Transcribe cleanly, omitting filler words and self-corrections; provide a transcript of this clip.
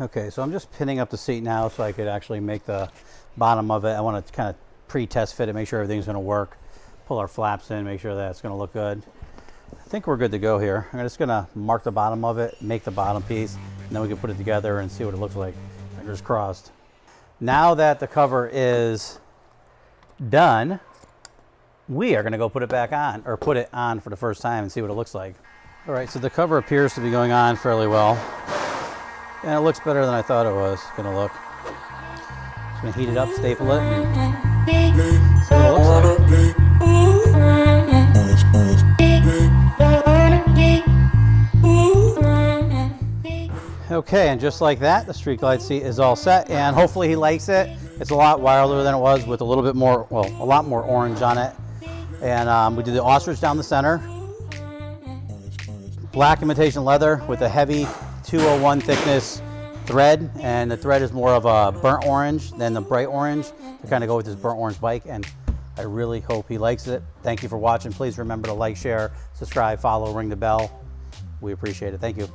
Okay, so I'm just pinning up the seat now so I could actually make the bottom of it. I want to kind of pre-test fit it, make sure everything's going to work. Pull our flaps in, make sure that's going to look good. I think we're good to go here. I'm just going to mark the bottom of it, make the bottom piece, and then we can put it together and see what it looks like. Fingers crossed. Now that the cover is done, we are going to go put it back on, or put it on for the first time and see what it looks like. All right, so the cover appears to be going on fairly well. And it looks better than I thought it was going to look. Just going to heat it up, staple it, and see what it looks like. Okay, and just like that, the Street Glide seat is all set, and hopefully he likes it. It's a lot wilder than it was, with a little bit more, well, a lot more orange on it. And we did the ostrich down the center. Black imitation leather with a heavy 201 thickness thread, and the thread is more of a burnt orange than the bright orange to kind of go with this burnt orange bike, and I really hope he likes it. Thank you for watching. Please remember to like, share, subscribe, follow, ring the bell. We appreciate it. Thank you.